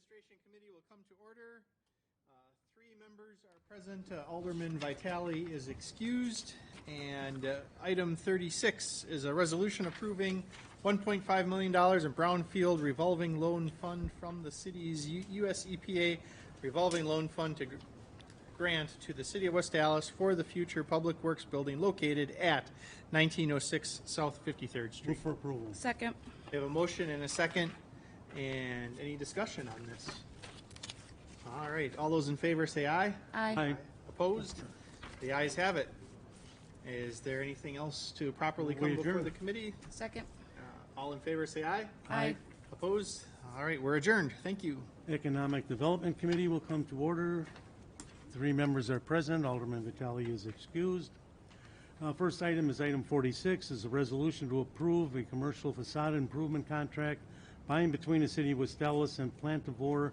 Administration Committee will come to order. Three members are present. Alderman Vitale is excused. And item 36 is a resolution approving $1.5 million in Brownfield Revolving Loan Fund from the city's U.S. EPA Revolving Loan Fund to grant to the City of West Allis for the future Public Works building located at 1906 South 53rd Street. Move for approval. Second. We have a motion and a second. And any discussion on this? All right, all those in favor say aye. Aye. Aye. Opposed? The ayes have it. Is there anything else to properly come before the committee? Second. All in favor say aye. Aye. Opposed? All right, we're adjourned. Thank you. Economic Development Committee will come to order. Three members are present. Alderman Vitale is excused. First item is item 46, is a resolution to approve a commercial facade improvement contract by and between the City of West Allis and Plantivore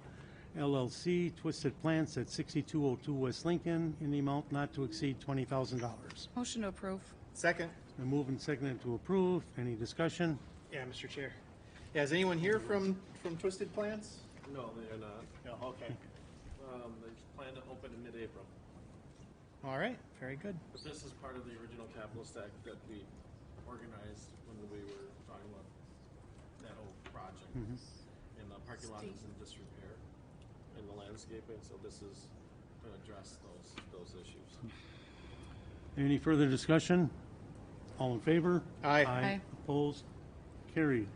LLC, Twisted Plants at 6202 West Lincoln, in the amount not to exceed $20,000. Motion to approve. Second. Been moved and seconded to approve. Any discussion? Yeah, Mr. Chair. Yeah, is anyone here from Twisted Plants? No, they are not. No, okay. They plan to open in mid-April. All right, very good. But this is part of the original capital stack that we organized when we were talking about that old project. And the parking lot is in disrepair and the landscaping, so this is to address those issues. Any further discussion? All in favor? Aye. Aye. Opposed? Carried.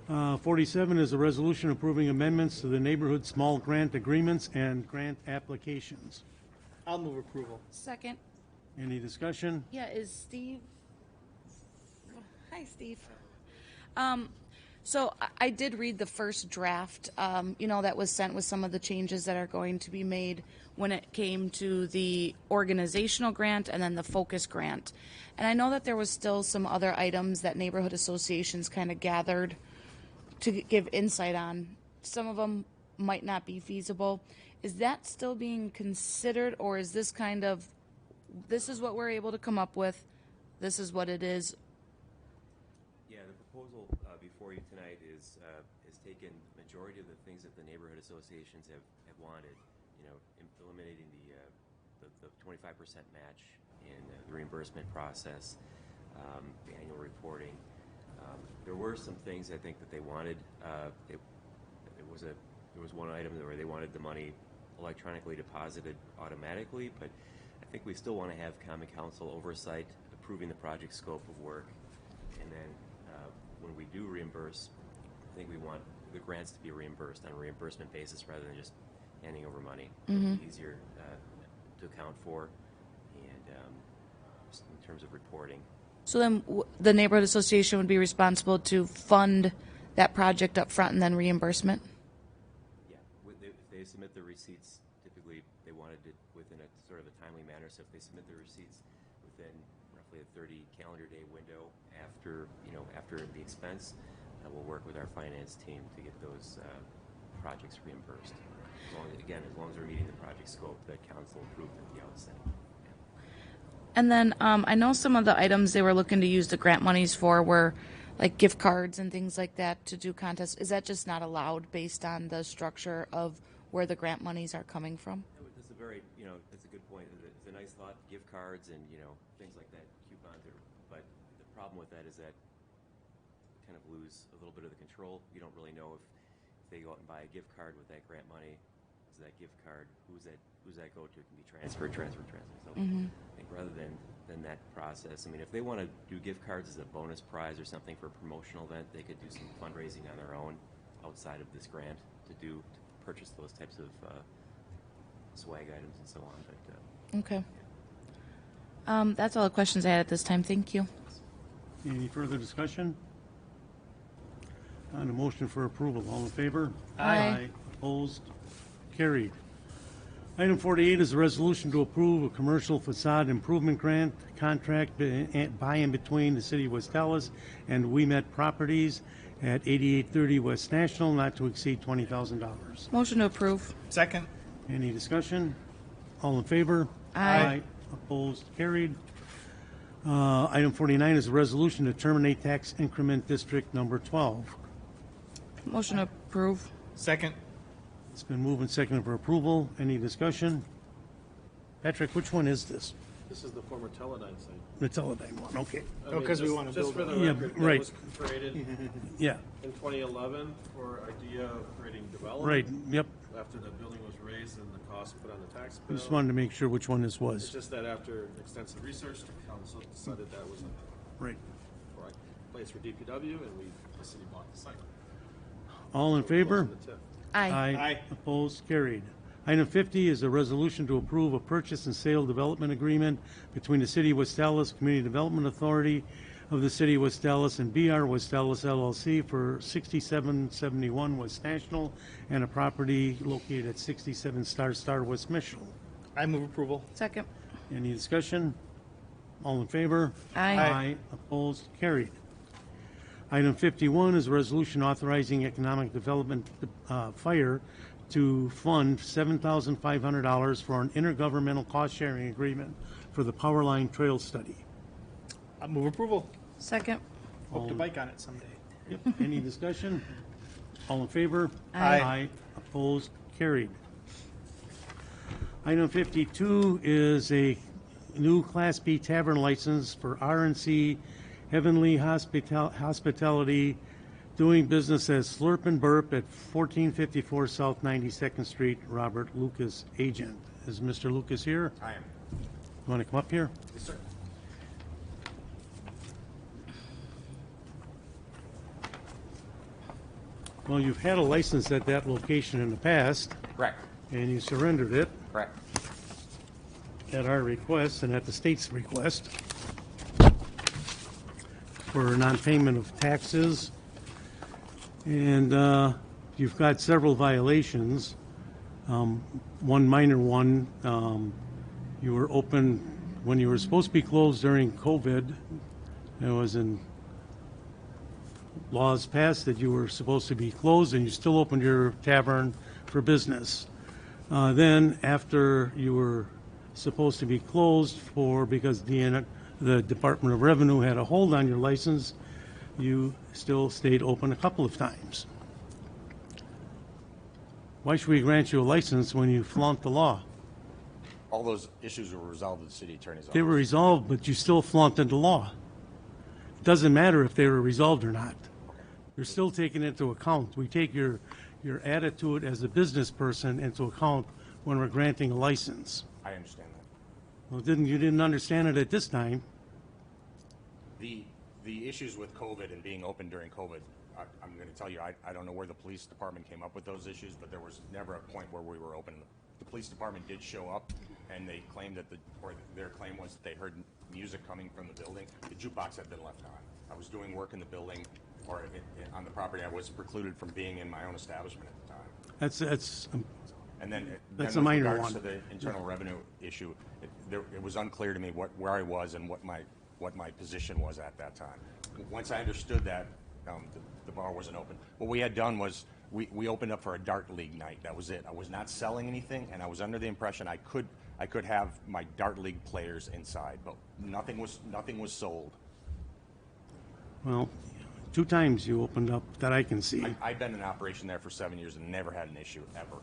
47 is a resolution approving amendments to the neighborhood small grant agreements and grant applications. I'll move approval. Second. Any discussion? Yeah, is Steve? Hi, Steve. So I did read the first draft, that was sent with some of the changes that are going to be made when it came to the organizational grant and then the focus grant. And I know that there was still some other items that neighborhood associations kind of gathered to give insight on. Some of them might not be feasible. Is that still being considered, or is this kind of, this is what we're able to come up with, this is what it is? Yeah, the proposal before you tonight is taken majority of the things that the neighborhood associations have wanted, eliminating the 25% match in the reimbursement process, the annual reporting. There were some things I think that they wanted. There was one item where they wanted the money electronically deposited automatically, but I think we still want to have Common Council oversight, approving the project scope of work, and then when we do reimburse, I think we want the grants to be reimbursed on a reimbursement basis rather than just handing over money. Easier to account for, and just in terms of reporting. So then the neighborhood association would be responsible to fund that project up front and then reimbursement? Yeah, if they submit the receipts, typically they wanted it within a sort of a timely manner, so if they submit the receipts within roughly a 30 calendar day window after the expense, we'll work with our finance team to get those projects reimbursed. As long as we're meeting the project scope that council approved at the outset. And then I know some of the items they were looking to use the grant monies for were like gift cards and things like that to do contests. Is that just not allowed based on the structure of where the grant monies are coming from? That's a very, that's a good point. It's a nice thought, gift cards and, things like that, coupons. But the problem with that is that you kind of lose a little bit of the control. You don't really know if they go out and buy a gift card with that grant money. Is that gift card, who's that go to? It can be transferred. So I think rather than that process, if they want to do gift cards as a bonus prize or something for a promotional event, they could do some fundraising on their own outside of this grant to purchase those types of swag items and so on. But Okay. That's all the questions I had at this time. Thank you. Any further discussion? On the motion for approval, all in favor? Aye. Opposed? Carried. Item 48 is a resolution to approve a commercial facade improvement grant contract by and between the City of West Allis and We Met Properties at 8830 West National, not to exceed $20,000. Motion to approve. Second. Any discussion? All in favor? Aye. Opposed? Carried. Item 49 is a resolution to terminate tax increment district number 12. Motion to approve. Second. It's been moved and seconded for approval. Any discussion? Patrick, which one is this? This is the former Teledyne site. The Teledyne one, okay. I Oh, 'cause we just- wanna Just build for on the it. record, Yeah, that right. was created Yeah, in 2011 for idea of creating development. right, yep. After the building was raised and the cost put on the tax I bill. just wanted to make sure which one this It's was. just that after extensive research, the council decided that was a Right. right place for DPW, and the city bought the site. All in favor? Closing the tip. Aye. Aye. Opposed? Carried. Item 50 is a resolution to approve a purchase and sale development agreement between the City of West Dallas Community Development Authority of the City of West Dallas and BR West Dallas LLC for 6771 West National and a property located at 67 Star West Mitchell. I move approval. Second. Any discussion? All in favor? Aye. Opposed? Carried. Item 51 is a resolution authorizing economic development fire to fund $7,500 for an intergovernmental cost-sharing agreement for the Powerline Trail Study. I move approval. Second. Hope to bike on it someday. Yep. Any discussion? All in favor? Aye. Opposed? Carried. Item 52 is a new Class B tavern license for RNC Heavenly Hospitality, doing business as Slurp and Burp at 1454 South 92nd Street. Robert Lucas, agent. Is Mr. Lucas here? I am. You want to come up here? Yes, sir. Well, you've had a license at that location in the past, Correct. and you surrendered it Correct. at our request and at the state's request for non-payment of taxes. And you've got several violations. One minor one, you were open when you were supposed to be closed during COVID. It was in laws passed that you were supposed to be closed, and you still opened your tavern for business. Then, after you were supposed to be closed because the Department of Revenue had a hold on your license, you still stayed open a couple of times. Why should we grant you a license when you flaunt the law? All those issues were resolved with the city attorney's office. They were resolved, but you still flaunted the law. It doesn't matter if they were resolved or not. You're still taking into account. We take your attitude as a business person into account when we're granting a license. I understand that. Well, you didn't understand it at this time. The issues with COVID and being open during COVID, I'm going to tell you, I don't know where the police department came up with those issues, but there was never a point where we were open. The police department did show up, and they claimed their claim was that they heard music coming from the building. The jukebox had been left on. I was doing work in the building or on the property. I was precluded from being in my own establishment at the time. That's And then, That's then a with minor regards one. to the internal revenue issue, it was unclear to me where I was and what my position was at that time. Once I understood that, the bar wasn't open. What we had done was we opened up for a dart league night. That was it. I was not selling anything, and I was under the impression I could have my dart league players inside, but nothing was sold. well, 2 times you opened up that I can see. I've been in operation there for 7 years and never had an issue ever.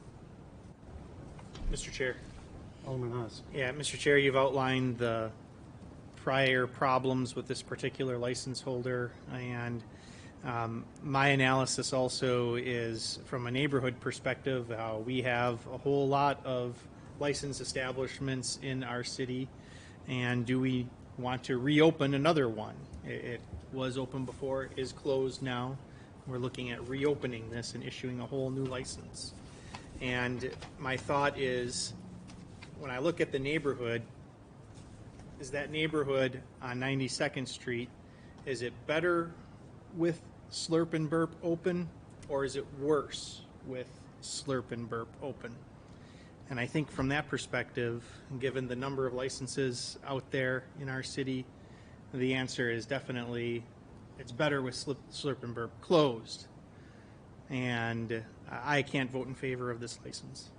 Mr. Chair. Alderman Haas. Yeah, Mr. Chair, you've outlined the prior problems with this particular license holder, and my analysis also is from a neighborhood perspective, how we have a whole lot of licensed establishments in our city, and do we want to reopen another one? It was open before, is closed now. We're looking at reopening this and issuing a whole new license. And my thought is, when I look at the neighborhood, is that neighborhood on 92nd Street, is it better with Slurp and Burp open, or is it worse with Slurp and Burp open? And I think from that perspective, given the number of licenses out there in our city, the answer is definitely it's better with Slurp and Burp closed. And I can't vote in favor of this license.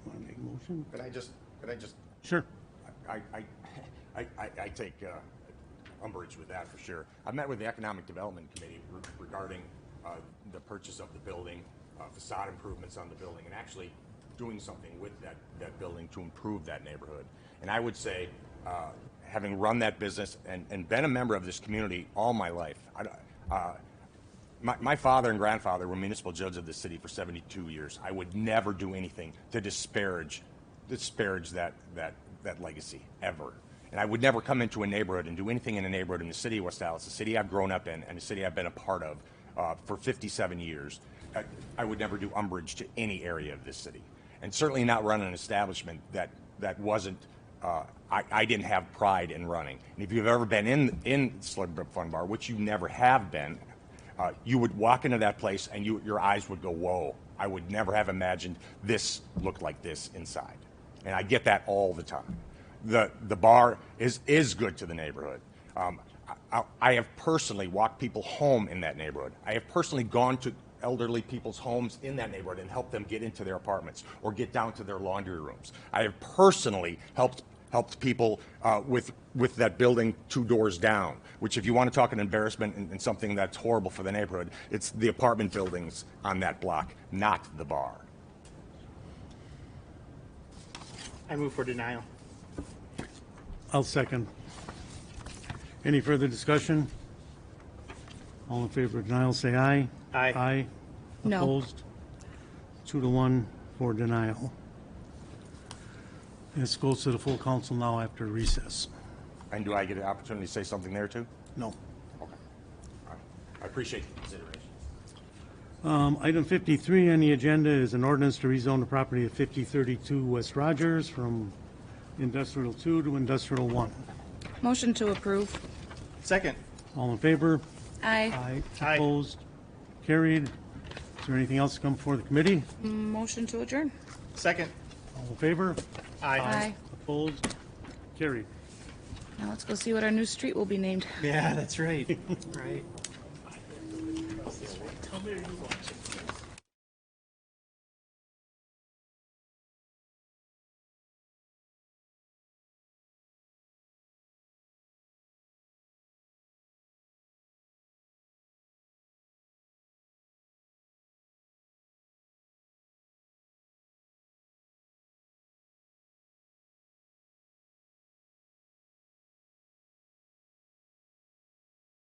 Want to make a motion? Could I just Sure. I take umbrage with that for sure. I met with the Economic Development Committee regarding the purchase of the building facade improvements on the building and actually doing something with that building to improve that neighborhood. And I would say, having run that business and been a member of this community all my life, my father and grandfather were municipal judges of the city for 72 years. I would never do anything to disparage that legacy, ever. And I would never come into a neighborhood and do anything in a neighborhood in the city of West Allis, the city I've grown up in, and the city I've been a part of for 57 years. I would never do umbrage to any area of this city. And certainly not run an establishment that wasn't, I didn't have pride in running. And if you've ever been in Slugbrooke Fun Bar, which you never have been, you would walk into that place and your eyes would go, whoa, I would never have imagined this looked like this inside. And I get that all the time. The bar is good to the neighborhood. I have personally walked people home in that neighborhood. I have personally gone to elderly people's homes in that neighborhood and helped them get into their apartments or get down to their laundry rooms. I have personally helped people with that building 2 doors down, which if you want to talk an embarrassment and something that's horrible for the neighborhood, it's the apartment buildings on that block, not the bar. I move for denial. I'll second. Any further discussion? All in favor of denial, say aye. Aye. Aye. No. Opposed? 2-1 for denial. This goes to the full council now after recess. And do I get an opportunity to say something there too? No. Okay. All right. I appreciate the consideration. Item 53 on the agenda is an ordinance to rezone the property of 5032 West Rogers from Industrial 2 to Industrial 1. Motion to approve. Second. All in favor? Aye. Aye. Opposed? Carried. Is there anything else to come before the committee? Motion to adjourn. Second. All in favor? Aye. Opposed? Carried. Now let's go see what our new street will be named. Yeah, that's right. Right.